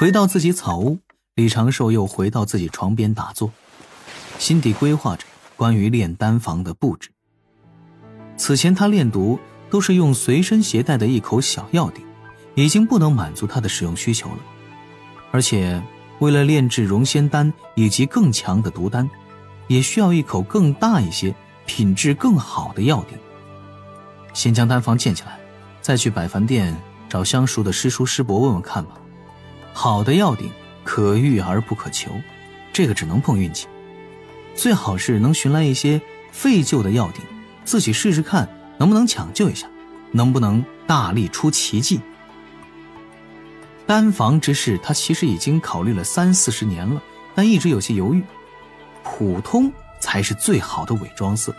回到自己草屋，李长寿又回到自己床边打坐，心底规划着关于炼丹房的布置。此前他炼毒都是用随身携带的一口小药鼎，已经不能满足他的使用需求了。而且为了炼制融仙丹以及更强的毒丹，也需要一口更大一些、品质更好的药鼎。先将丹房建起来，再去百凡殿找相熟的师叔师伯问问看吧。好的药鼎可遇而不可求，这个只能碰运气。最好是能寻来一些废旧的药鼎，自己试试看能不能抢救一下，能不能大力出奇迹。丹房之事他其实已经考虑了30-40年了，但一直有些犹豫。普通才是最好的伪装色。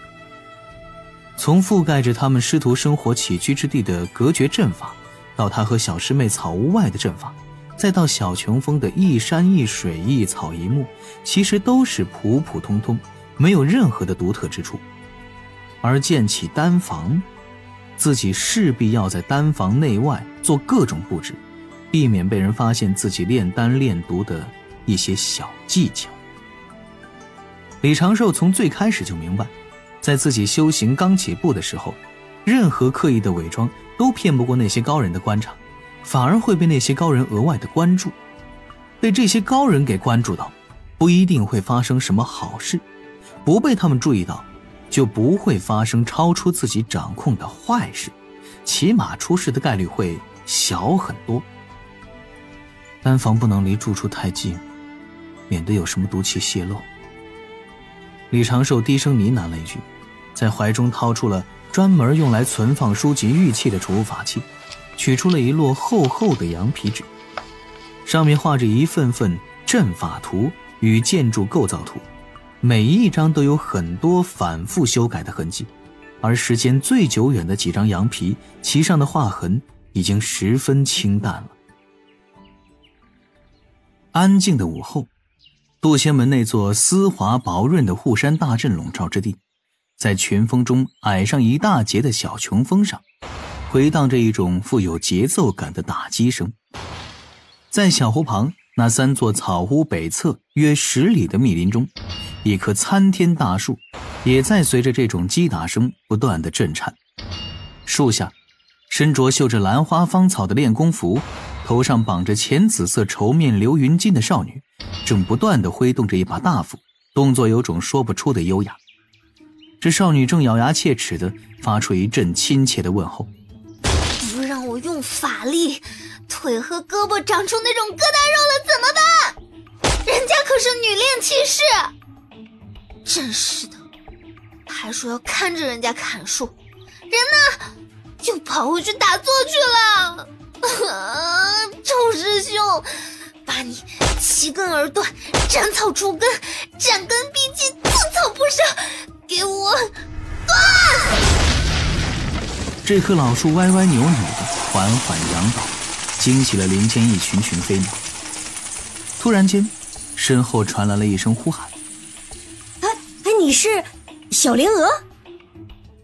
从覆盖着他们师徒生活起居之地的隔绝阵法，到他和小师妹草屋外的阵法，再到小琼峰的一山一水一草一木，其实都是普普通通，没有任何的独特之处。而建起丹房，自己势必要在丹房内外做各种布置，避免被人发现自己炼丹炼毒的一些小技巧。李长寿从最开始就明白，在自己修行刚起步的时候，任何刻意的伪装都骗不过那些高人的观察，反而会被那些高人额外的关注。被这些高人给关注到，不一定会发生什么好事，不被他们注意到，就不会发生超出自己掌控的坏事，起码出事的概率会小很多。丹房不能离住处太近，免得有什么毒气泄露。李长寿低声呢喃了一句，在怀中掏出了专门用来存放书籍玉器的储物法器，取出了一摞厚厚的羊皮纸，上面画着一份份阵法图与建筑构造图，每一张都有很多反复修改的痕迹，而时间最久远的几张羊皮，其上的画痕已经十分清淡了。安静的午后，渡仙门那座丝滑薄润的护山大阵笼罩之地，在群峰中矮上一大截的小琼峰上，回荡着一种富有节奏感的打击声。在小湖旁那3座草屋北侧约10里的密林中，一棵参天大树也在随着这种击打声不断的震颤。树下，身着绣着兰花芳草的练功服，头上绑着浅紫色绸面流云巾的少女，正不断地挥动着一把大斧，动作有种说不出的优雅。这少女正咬牙切齿地发出一阵亲切的问候：不让我用法力，腿和胳膊长出那种疙瘩肉了怎么办？人家可是女炼气士。真是的，还说要看着人家砍树，人呢就跑回去打坐去了。臭师兄，把你齐根而断，斩草除根，斩根蔽基，寸草不生，给我断！这棵老树歪歪扭扭的缓缓仰倒，惊起了林间一群群飞鸟。突然间，身后传来了一声呼喊：你是小莲娥？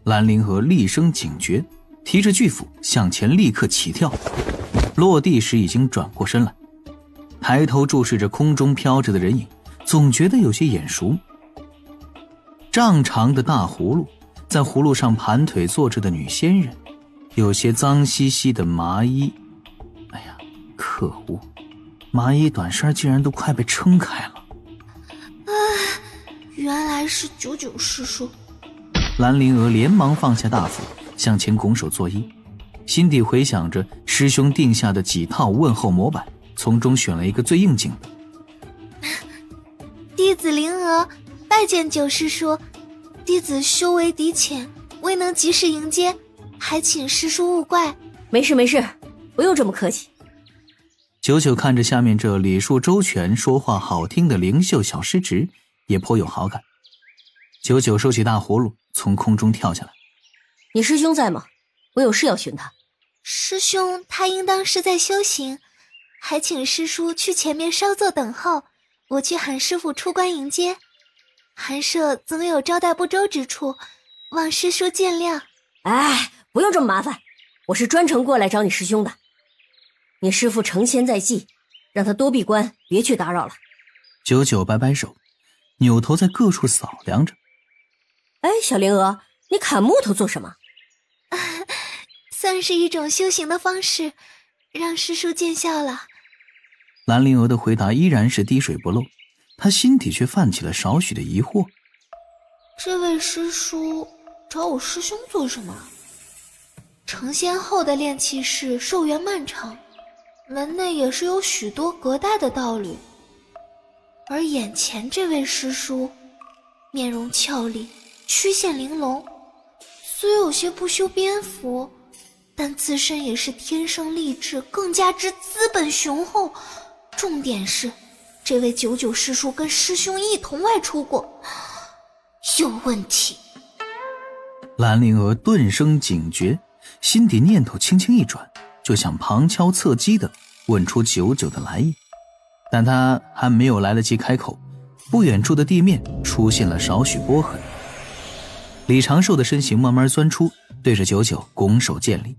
蓝灵娥厉声警觉，提着巨斧向前立刻起跳，落地时已经转过身来，抬头注视着空中飘着的人影，总觉得有些眼熟。丈长的大葫芦，在葫芦上盘腿坐着的女仙人，有些脏兮兮的麻衣。哎呀，可恶，麻衣短衫竟然都快被撑开了。原来是99师叔。蓝灵娥连忙放下大斧，向前拱手作揖，心底回想着师兄定下的几套问候模板，从中选了一个最应景的。弟子灵娥拜见九师叔，弟子修为敌浅，未能及时迎接，还请师叔勿怪。没事没事，不用这么客气。99看着下面这礼数周全、说话好听的灵秀小师侄，也颇有好感。99收起大葫芦，从空中跳下来。你师兄在吗？我有事要寻他。师兄他应当是在修行，还请师叔去前面稍作等候，我去喊师父出关迎接。寒舍总有招待不周之处，望师叔见谅。哎，不用这么麻烦，我是专程过来找你师兄的。你师父成仙在即，让他多闭关，别去打扰了。九九摆摆手，扭头在各处扫量着。哎，小灵娥，你砍木头做什么？算是一种修行的方式，让师叔见笑了。兰灵娥的回答依然是滴水不漏，她心底却泛起了少许的疑惑。这位师叔找我师兄做什么？成仙后的炼气室寿元漫长，门内也是有许多隔代的道理。而眼前这位师叔，面容俏丽，曲线玲珑，虽有些不修边幅，但自身也是天生丽质，更加之资本雄厚。重点是，这位九九师叔跟师兄一同外出过，有问题。兰灵娥顿生警觉，心底念头轻轻一转，就想旁敲侧击地问出九九的来意。但他还没有来得及开口，不远处的地面出现了少许波痕。李长寿的身形慢慢钻出，对着九九拱手见礼。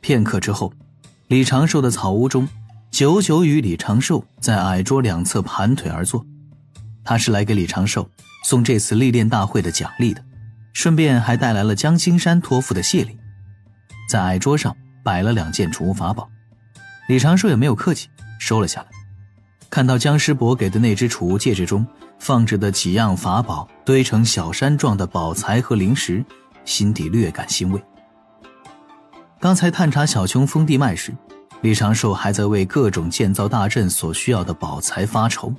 片刻之后，李长寿的草屋中，九九与李长寿在矮桌两侧盘腿而坐。他是来给李长寿送这次历练大会的奖励的，顺便还带来了江青山托付的谢礼。在矮桌上摆了2件储物法宝，李长寿也没有客气，收了下来。看到江师伯给的那只储物戒指中放着的几样法宝堆成小山状的宝材和灵石，心底略感欣慰。刚才探查小琼封地脉时，李长寿还在为各种建造大阵所需要的宝材发愁，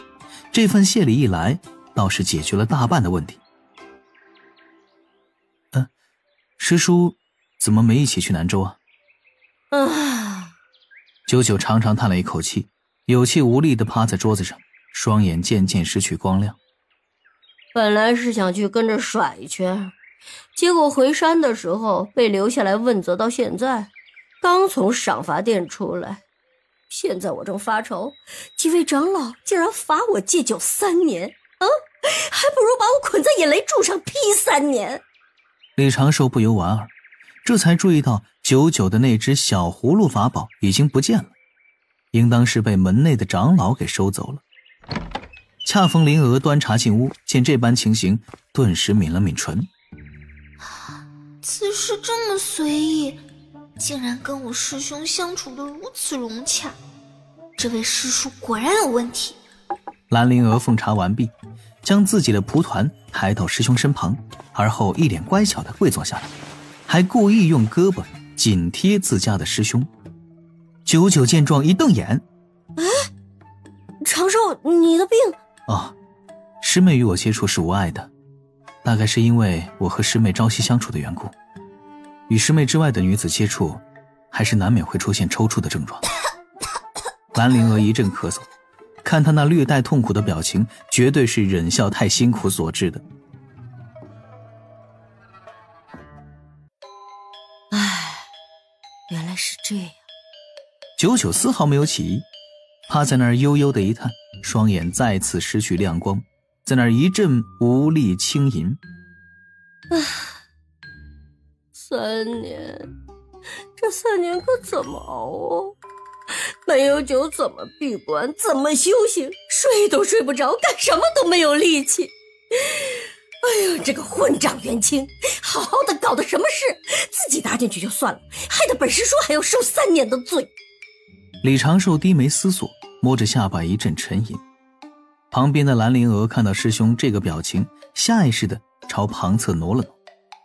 这份谢礼一来，倒是解决了大半的问题。师叔怎么没一起去南州啊？九九长长叹了一口气，有气无力地趴在桌子上，双眼渐渐失去光亮。本来是想去跟着甩一圈，结果回山的时候被留下来问责到现在，刚从赏罚殿出来。现在我正发愁，几位长老竟然罚我戒酒3年还不如把我捆在引雷柱上劈3年。李长寿不由莞尔，这才注意到九九的那只小葫芦法宝已经不见了，应当是被门内的长老给收走了。恰逢灵娥端茶进屋，见这般情形，顿时抿了抿唇。此事这么随意，竟然跟我师兄相处得如此融洽，这位师叔果然有问题。兰灵娥奉茶完毕，将自己的蒲团抬到师兄身旁，而后一脸乖巧地跪坐下来，还故意用胳膊紧贴自家的师兄。九九见状一瞪眼，长寿，你的病？师妹与我接触是无碍的，大概是因为我和师妹朝夕相处的缘故，与师妹之外的女子接触，还是难免会出现抽搐的症状。兰灵娥一阵咳嗽，看她那略带痛苦的表情，绝对是忍笑太辛苦所致的。原来是这样。九九丝毫没有起疑，趴在那儿悠悠的一叹，双眼再次失去亮光，在那儿一阵无力轻吟。3年，这3年可怎么熬啊？没有酒怎么闭关，怎么修行，睡都睡不着，干什么都没有力气。哎呀，这个混账元清，好好的搞的什么事，自己搭进去就算了，害得本师叔还要受3年的罪。李长寿低眉思索，摸着下巴一阵沉吟。旁边的兰灵娥看到师兄这个表情，下意识地朝旁侧挪了挪，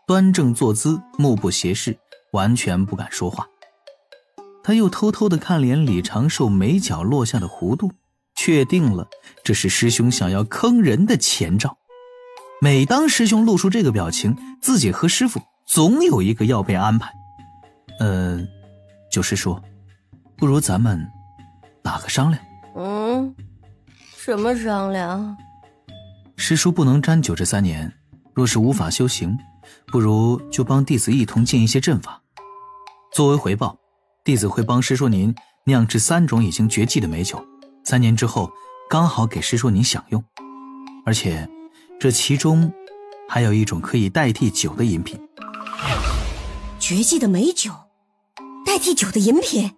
端正坐姿，目不斜视，完全不敢说话。他又偷偷地看了眼李长寿眉角落下的弧度，确定了这是师兄想要坑人的前兆。每当师兄露出这个表情，自己和师父总有一个要被安排。九师叔，不如咱们打个商量。什么商量？师叔不能沾酒这3年，若是无法修行，不如就帮弟子一同建一些阵法。作为回报，弟子会帮师叔您酿制3种已经绝迹的美酒，3年之后刚好给师叔您享用。而且这其中还有一种可以代替酒的饮品。绝迹的美酒代替酒的饮品？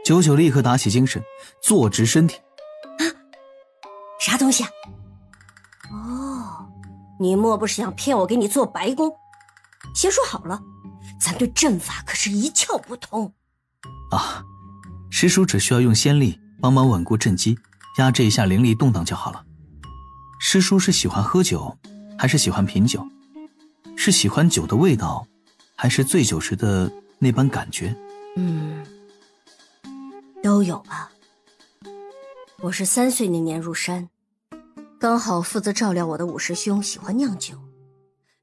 九九立刻打起精神，坐直身体。啥东西啊？哦，你莫不是想骗我给你做白工？先说好了，咱对阵法可是一窍不通。啊，师叔只需要用仙力帮忙稳固阵基，压制一下灵力动荡就好了。师叔是喜欢喝酒，还是喜欢品酒？是喜欢酒的味道，还是醉酒时的那般感觉？都有吧。我是3岁那年入山，刚好负责照料我的五师兄喜欢酿酒。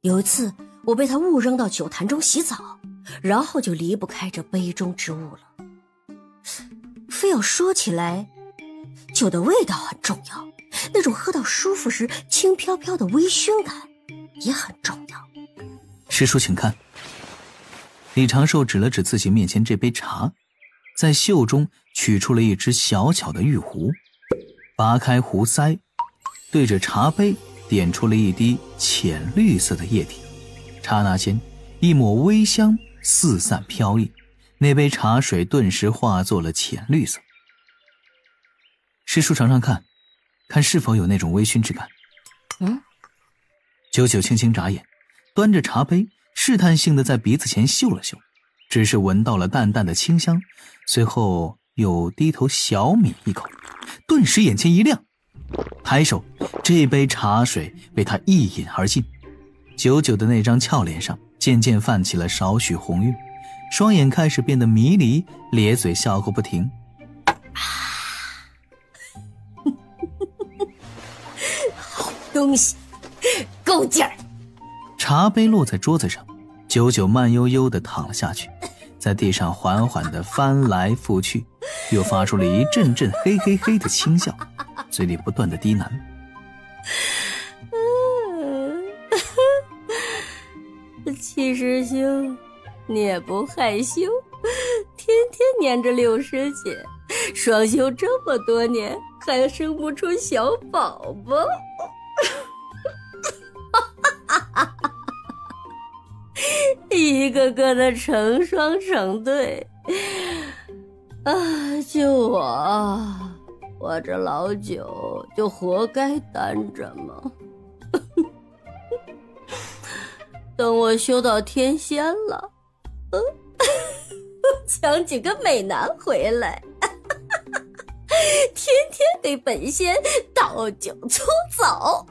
有一次我被他误扔到酒坛中洗澡，然后就离不开这杯中之物了。非要说起来，酒的味道很重要，那种喝到舒服时轻飘飘的微醺感也很重要。师叔请看。李长寿指了指自己面前这杯茶，在袖中取出了一只小巧的玉壶，拔开壶塞，对着茶杯点出了一滴浅绿色的液体。刹那间，一抹微香四散飘逸，那杯茶水顿时化作了浅绿色。师叔尝尝看，看是否有那种微醺之感。九九轻轻眨眼，端着茶杯试探性地在鼻子前嗅了嗅，只是闻到了淡淡的清香，随后又低头小抿一口，顿时眼前一亮，抬手，这杯茶水被他一饮而尽。九九的那张俏脸上渐渐泛起了少许红晕，双眼开始变得迷离，咧嘴笑个不停。好东西，够劲儿！茶杯落在桌子上，九九慢悠悠地躺了下去，在地上缓缓地翻来覆去，又发出了一阵阵嘿嘿嘿的轻笑，嘴里不断地低喃。七师兄，你也不害羞，天天黏着六师姐，双修这么多年，还生不出小宝宝。一个个的成双成对，就我这老九就活该单着吗？等我修到天仙了，抢几个美男回来，天天给本仙倒酒粗枣。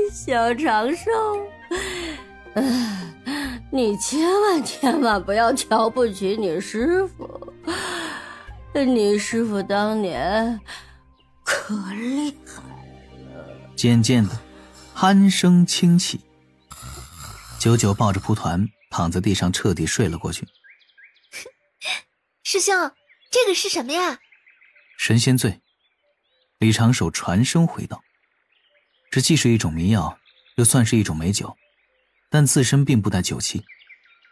小长寿，你千万不要瞧不起你师父，你师父当年可厉害了。渐渐的，鼾声轻起，九九抱着蒲团躺在地上彻底睡了过去。师兄，这个是什么呀？神仙醉。李长寿传声回道，这既是一种迷药，又算是一种美酒，但自身并不带酒气，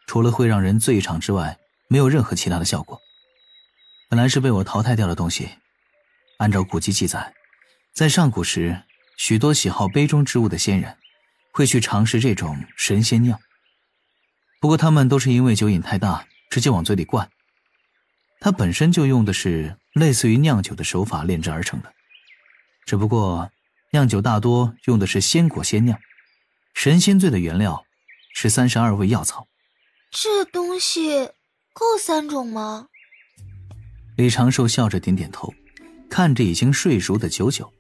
除了会让人醉场之外，没有任何其他的效果。本来是被我淘汰掉的东西，按照古籍记载，在上古时，许多喜好杯中之物的仙人会去尝试这种神仙酿，不过他们都是因为酒瘾太大，直接往嘴里灌。它本身就用的是类似于酿酒的手法炼制而成的，只不过酿酒大多用的是鲜果鲜酿，神仙醉的原料是32味药草。这东西够3种吗？李长寿笑着点点头，看着已经睡熟的九九，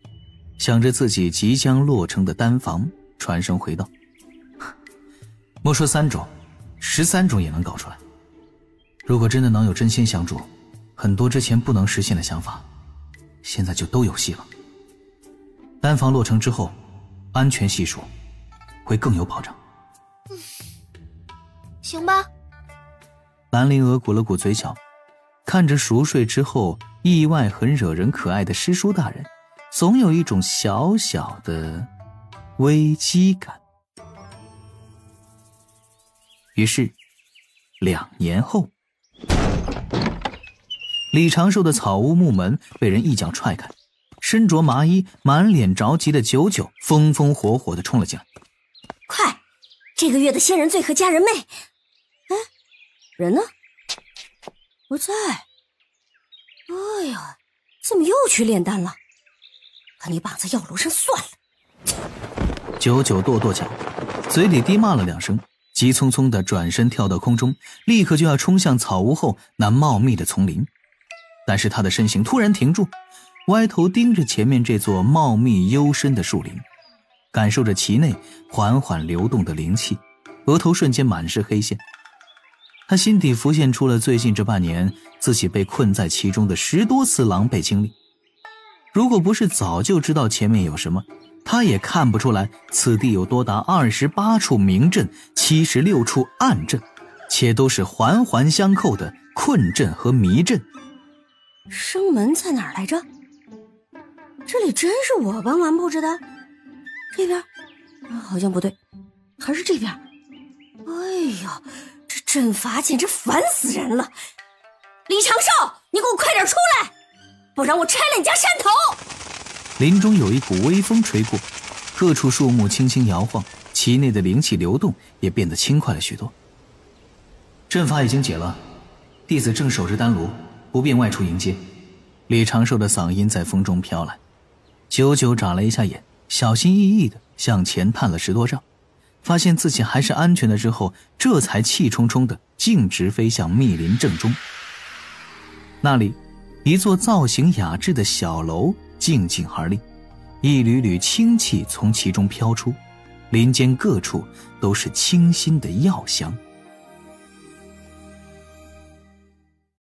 想着自己即将落成的丹房，传声回道，莫说3种，13种也能搞出来。如果真的能有真仙相助，很多之前不能实现的想法，现在就都有戏了。丹房落成之后，安全系数会更有保障。行吧。兰陵娥鼓了鼓嘴角，看着熟睡之后意外很惹人可爱的师叔大人，总有一种小小的危机感。于是2年后，李长寿的草屋木门被人一脚踹开，身着麻衣满脸着急的九九风风火火地冲了进来。快这个月的仙人醉和佳人媚。哎，人呢？不在。哎呀，怎么又去炼丹了？把你绑在药炉上算了。九九跺跺脚，嘴里低骂了2声，急匆匆地转身跳到空中，立刻就要冲向草屋后那茂密的丛林。但是他的身形突然停住，歪头盯着前面这座茂密幽深的树林，感受着其内缓缓流动的灵气，额头瞬间满是黑线。他心底浮现出了最近这半年自己被困在其中的10多次狼狈经历。如果不是早就知道前面有什么，他也看不出来此地有多达28处明阵，76处暗阵，且都是环环相扣的困阵和迷阵。生门在哪儿来着？这里真是我帮忙布置的？这边？好像不对，还是这边。哎呀，这阵法简直烦死人了！李长寿，你给我快点出来，不然我拆了你家山头！林中有一股微风吹过，各处树木轻轻摇晃，其内的灵气流动也变得轻快了许多。阵法已经解了，弟子正守着丹炉，不便外出迎接。李长寿的嗓音在风中飘来。九九眨了一下眼，小心翼翼地向前探了10多丈，发现自己还是安全的之后，这才气冲冲地径直飞向密林正中。那里一座造型雅致的小楼静静而立，一缕缕清气从其中飘出，林间各处都是清新的药香。